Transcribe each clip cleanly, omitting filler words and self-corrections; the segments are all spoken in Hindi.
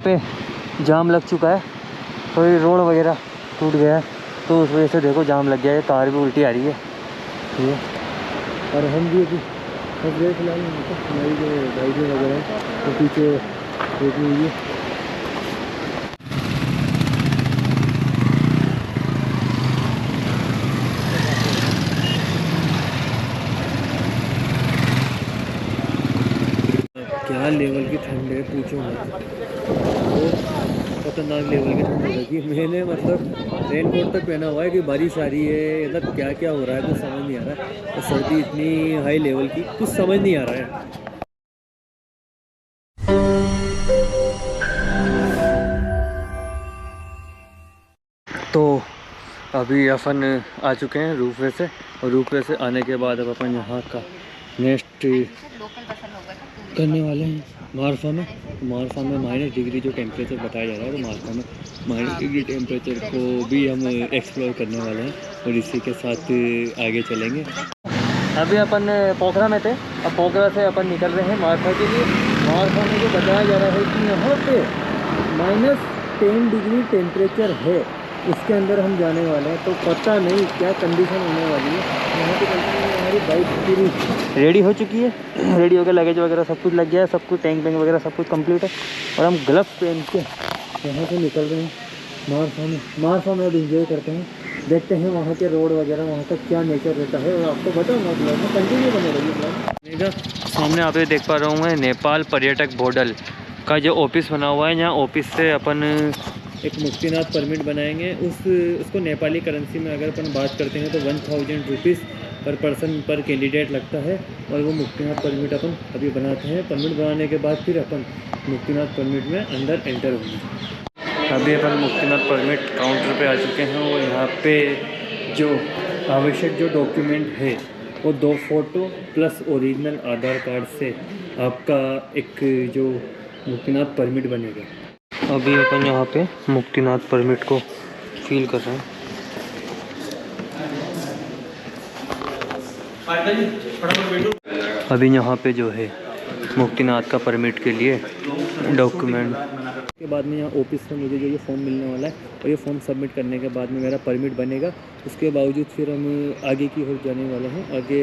पे जाम लग चुका है, थोड़ी रोड वगैरह टूट गया है तो उस वजह से देखो जाम लग गया है। कार भी उल्टी आ रही है ये, और हम भी अभी फिलहाल हमारी जो बाइक वगैरह है तो पीछे रुकी हुई है। क्या लेवल की ठंड है पूछो मत, तो खतरनाक लेवल की ठंड लगी। मैंने मतलब रेन कोट तक पहना हुआ है कि बारिश आ रही है, मतलब क्या क्या हो रहा है कुछ समझ नहीं आ रहा है। और सर्दी इतनी हाई लेवल की कुछ समझ नहीं आ रहा है। तो अभी अपन आ चुके हैं रूपवे से, और रूपवे से आने के बाद अब अपन यहाँ का नेक्स्ट करने वाले हैं मारफा में। मारफा में -डिग्री जो टेम्परेचर बताया जा रहा है, तो मारफा में -डिग्री टेम्परेचर को भी हम एक्सप्लोर करने वाले हैं और इसी के साथ आगे चलेंगे। अभी अपन पोखरा में थे, अब पोखरा से अपन निकल रहे हैं मारफा के लिए। मारफा में जो बताया जा रहा है कि यहाँ पे -10 डिग्री टेम्परेचर है, इसके अंदर हम जाने वाले हैं। तो पता नहीं क्या कंडीशन होने वाली है। यहाँ पे हमारी बाइक पूरी रेडी हो चुकी है, रेडी होकर लगेज वगैरह सब कुछ लग गया है, सब कुछ टैंक वैंक वगैरह सब कुछ कंप्लीट है, और हम ग्लव्स पहन के यहाँ से निकल रहे हैं मारफा में। मारफा में अब इंजॉय करते हैं, देखते हैं वहाँ के रोड वगैरह, वहाँ का क्या नेचर रहता है, और आपको बताऊँगा ब्लॉग में कंटिन्यू बने रहिए ब्लॉग। सामने आप ये देख पा रहा हूँ मैं नेपाल पर्यटक बोर्डल का जो ऑफिस बना हुआ है। यहाँ ऑफिस से अपन एक मुक्तिनाथ परमिट बनाएंगे। उसको नेपाली करेंसी में अगर अपन बात करते हैं तो 1000 रुपीज़ पर पर्सन पर कैंडिडेट लगता है, और वो मुक्तिनाथ परमिट अपन अभी बनाते हैं। परमिट बनाने के बाद फिर अपन मुक्तिनाथ परमिट में अंदर एंटर होंगे। अभी अपन मुक्तिनाथ परमिट काउंटर पे आ चुके हैं, और यहाँ पे जो आवश्यक जो डॉक्यूमेंट है वो 2 फोटो प्लस ओरिजिनल आधार कार्ड से आपका एक जो मुक्तिनाथ परमिट बनेगा। अभी अपन यहाँ पे मुक्तिनाथ परमिट को फिल कर रहे हैं। अभी यहाँ पे जो है मुक्तिनाथ का परमिट के लिए डॉक्यूमेंट के बाद में यहाँ ऑफिस से मुझे जो ये फॉर्म मिलने वाला है, और ये फॉर्म सबमिट करने के बाद में मेरा परमिट बनेगा। उसके बावजूद फिर हम आगे की ओर जाने वाले हैं। आगे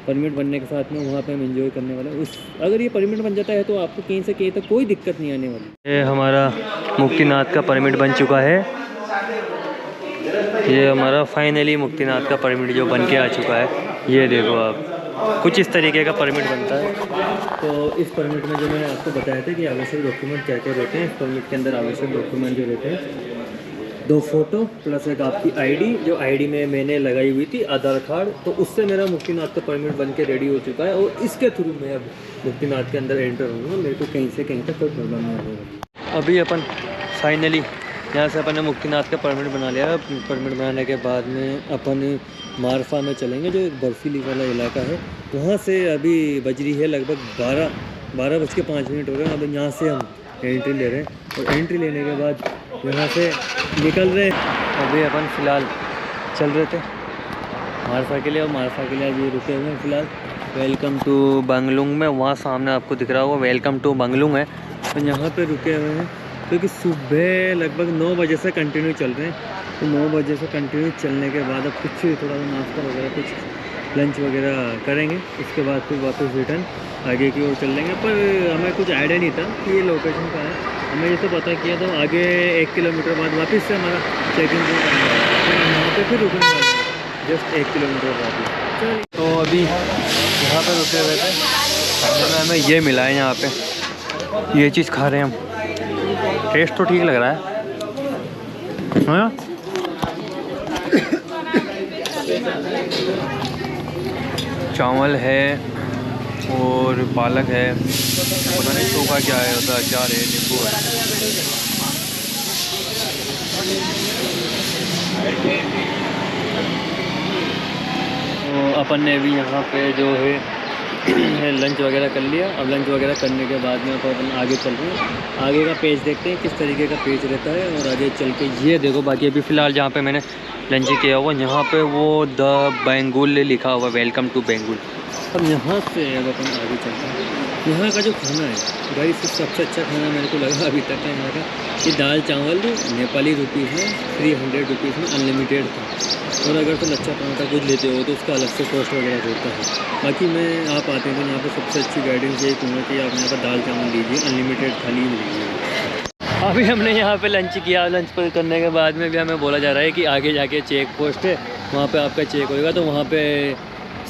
परमिट बनने के साथ में वहाँ पे हम एंजॉय करने वाले हैं। अगर ये परमिट बन जाता है तो आपको कहीं से कहीं तक कोई दिक्कत नहीं आने वाली। ये हमारा मुक्तिनाथ का परमिट बन चुका है। ये हमारा फाइनली मुक्तिनाथ का परमिट जो बन के आ चुका है। ये देखो आप, कुछ इस तरीके का परमिट बनता है। तो इस परमिट में जो मैंने आपको बताया था कि आवश्यक डॉक्यूमेंट क्या क्या रहते हैं, इस परमिट के अंदर आवश्यक डॉक्यूमेंट जो रहते हैं 2 फोटो प्लस एक आपकी आईडी, जो आईडी में मैंने लगाई हुई थी आधार कार्ड, तो उससे मेरा मुक्तिनाथ का परमिट बन के रेडी हो चुका है, और इसके थ्रू मैं अब मुक्तिनाथ के अंदर एंटर होऊंगा। मेरे को कहीं से कहीं तक कोई प्रॉब्लम नहीं होगा। अभी अपन फाइनली यहाँ से अपन ने मुक्तिनाथ का परमिट बना लिया। परमिट बनाने के बाद में अपन मारफा में चलेंगे, जो एक बर्फीली वाला इलाका है। वहाँ से अभी बज रही है लगभग 12:05 हो गए। अब यहाँ से हम एंट्री ले रहे हैं, और एंट्री लेने के बाद यहाँ से निकल रहे हैं। अभी अपन फ़िलहाल चल रहे थे मारफा के लिए, और मारफा के लिए अभी रुके हुए हैं फ़िलहाल वेलकम टू बंगलुंग में। वहाँ सामने आपको दिख रहा होगा वेलकम टू बंगलुंग है, तो यहाँ पे रुके हुए हैं क्योंकि सुबह लगभग 9 बजे से कंटिन्यू चल रहे हैं। तो 9 बजे से कंटिन्यू चलने के बाद अब कुछ थोड़ा सा नाश्ता वगैरह, कुछ लंच वगैरह करेंगे। उसके बाद फिर वापस रिटर्न आगे की ओर चल लेंगे। पर हमें कुछ आइडिया नहीं था कि ये लोकेशन का है। हमें ये तो पता किया था आगे 1 किलोमीटर बाद वापस से हमारा चेकिंग यहाँ पे फिर रुकने वाले हैं, जस्ट 1 किलोमीटर बाद। तो अभी यहाँ पर रुके हुए थे, हमें ये मिला है यहाँ पे, ये चीज़ खा रहे हैं हम। टेस्ट तो ठीक लग रहा है, हाँ? चावल है और पालक है, पता नहीं सूखा क्या है, होता अचार है, नींबू है। तो अपन ने भी यहाँ पे जो है लंच वगैरह कर लिया। अब लंच वगैरह करने के बाद में अपन आगे चल रहे हैं। आगे का पेज देखते हैं किस तरीके का पेज रहता है, और आगे चल के ये देखो। बाकी अभी फ़िलहाल जहाँ पे मैंने लंच किया हुआ, यहाँ पे वो द बेंगुल लिखा हुआ, वेलकम टू बेंगुल। अब यहाँ से अब अपन आगे चलते हैं। यहाँ का जो खाना है गाइस सबसे अच्छा खाना मेरे को लगा अभी तक का यहाँ का, ये दाल चावल नेपाली रुपीज़ में 300 रुपीज़ में अनलिमिटेड था। और अगर तुम लच्छा पराठा कुछ लेते हो तो उसका अलग से कॉस्ट वगैरह होता है। बाकी मैं आप आते हैं तो यहाँ पे सबसे अच्छी गाइडेंस यही कहूँगा कि आप यहाँ पर दाल चावल लीजिए, अनलिमिटेड थाली लीजिए। अभी हमने यहाँ पे लंच किया, लंच पर करने के बाद में भी हमें बोला जा रहा है कि आगे जाके चेक पोस्ट है, वहाँ पे आपका चेक होएगा। तो वहाँ पे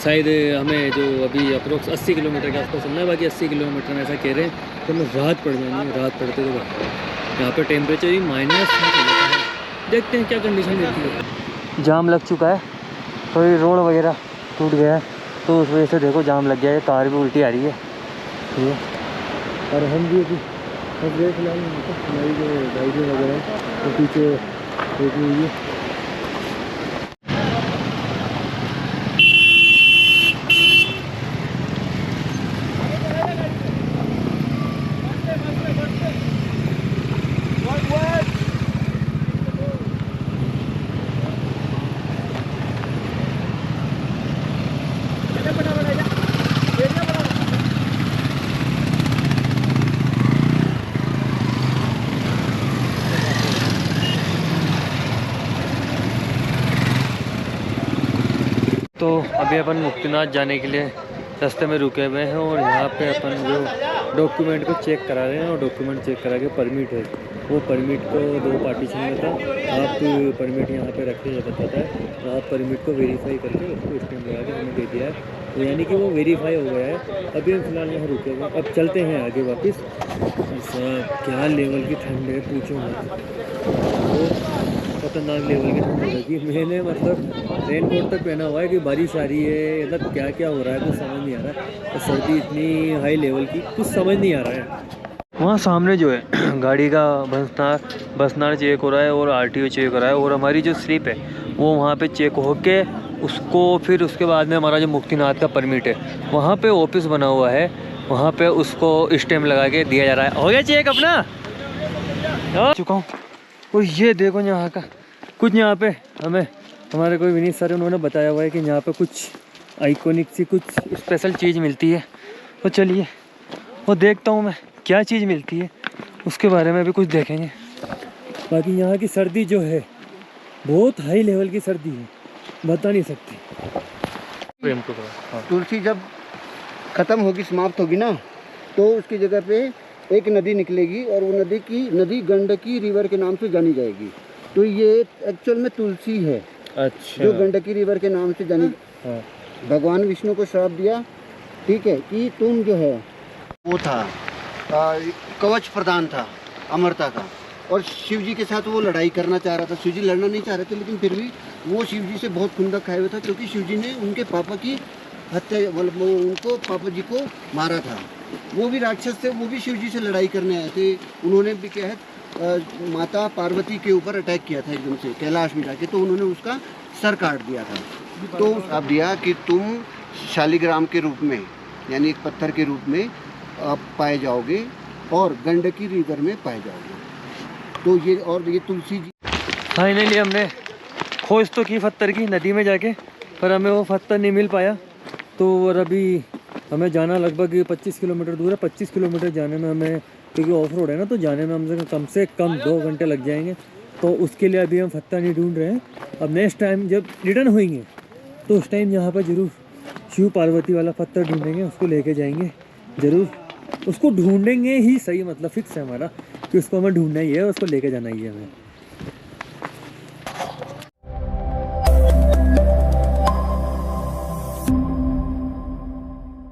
शायद हमें जो अभी अप्रोक्स 80 किलोमीटर के आसपास चलना है, बाकी 80 किलोमीटर में ऐसा कह रहे हैं। तो हमें रात पड़ जानी है, रात पड़ते तो यहाँ पे टेम्परेचर ही माइनस, देखते हैं क्या कंडीशन रहती है। जाम लग चुका है, थोड़ी रोड वगैरह टूट गया है तो उस वजह से देखो जाम लग गया है, कार भी उल्टी आ रही है ठीक है। और हम भी अभी फिलहाल हमारी जो गाड़ी वगैरह है वो पीछे देखी हुई है। तो अभी अपन मुक्तिनाथ जाने के लिए रास्ते में रुके हुए हैं और यहाँ पे अपन जो डॉक्यूमेंट को चेक करा रहे हैं और डॉक्यूमेंट चेक करा के परमिट है, वो परमिट को 2 पार्टीशन में था। आप परमिट यहाँ पे रखिए बताता है, तो आप परमिट को वेरीफाई करके उसको स्टैम्प लगा के हमें दे दिया है, तो यानी कि वो वेरीफाई हो गया है। अभी हम फिलहाल यहाँ रुके हुए, अब चलते हैं आगे वापस। क्या लेवल की ठंड है पूछो मत, खतरनाक लेवल की ठंड लगी। मैंने मतलब रेन कोट तक पहना हुआ है कि बारिश आ रही है, मतलब क्या क्या हो रहा है कुछ समझ नहीं आ रहा है। तो सर्दी इतनी हाई लेवल की कुछ समझ नहीं आ रहा है। वहाँ सामने जो है गाड़ी का बसनार चेक हो रहा है और आरटीओ चेक हो रहा है, और हमारी जो स्लिप है वो वहाँ पे चेक होके उसको फिर उसके बाद में हमारा जो मुक्तिनाथ का परमिट है वहाँ पे ऑफिस बना हुआ है, वहाँ पे उसको स्टैम्प लगा के दिया जा रहा है। हो गया चेक अपना, आ चुका हूँ। और ये देखो यहाँ का कुछ, यहाँ पे हमें हमारे कोई विनीत सर उन्होंने बताया हुआ है कि यहाँ पे कुछ आइकॉनिक सी कुछ स्पेशल चीज़ मिलती है। तो चलिए वो देखता हूँ मैं क्या चीज़ मिलती है, उसके बारे में भी कुछ देखेंगे। बाकी यहाँ की सर्दी जो है बहुत हाई लेवल की सर्दी है, बता नहीं सकती। तुलसी जब ख़त्म होगी, समाप्त होगी ना, तो उसकी जगह पे एक नदी निकलेगी और वो नदी गंडकी रिवर के नाम से जानी जाएगी। तो ये एक्चुअल में तुलसी है। अच्छा। जो गंडकी रिवर के नाम से जानी। हाँ। भगवान विष्णु को श्राप दिया, ठीक है, कि तुम जो है वो था कवच प्रदान था अमरता का, और शिव जी के साथ वो लड़ाई करना चाह रहा था। शिव जी लड़ना नहीं चाह रहे थे, लेकिन फिर भी वो शिव जी से बहुत खुंदक खाए हुए था, क्योंकि शिव जी ने उनके पापा की हत्या, मतलब उनको पापा जी को मारा था। वो भी राक्षस थे, वो भी शिव जी से लड़ाई करने आए थे। उन्होंने भी क्या है माता पार्वती के ऊपर अटैक किया था एकदम से कैलाश में जाके, तो उन्होंने उसका सर काट दिया था। तो अब दिया कि तुम शालिग्राम के रूप में, यानी एक पत्थर के रूप में आप पाए जाओगे और गंडकी रिवर में पाए जाओगे। तो ये, और ये तुलसी जी। फाइनली हमने खोज तो की पत्थर की नदी में जाके, पर हमें वो पत्थर नहीं मिल पाया। तो और अभी हमें जाना लगभग 25 किलोमीटर दूर है। 25 किलोमीटर जाने में हमें, क्योंकि ऑफ रोड है ना, तो जाने में हमसे कम से कम 2 घंटे लग जाएंगे। तो उसके लिए अभी हम पत्थर नहीं ढूंढ रहे हैं। अब नेक्स्ट टाइम जब रिटर्न होएंगे तो उस टाइम यहाँ पर ज़रूर शिव पार्वती वाला पत्थर ढूंढेंगे, उसको लेके जाएंगे ज़रूर। उसको ढूंढेंगे ही, सही मतलब फिक्स है हमारा कि उसको हमें ढूंढना ही है, उसको लेके जाना ही है हमें।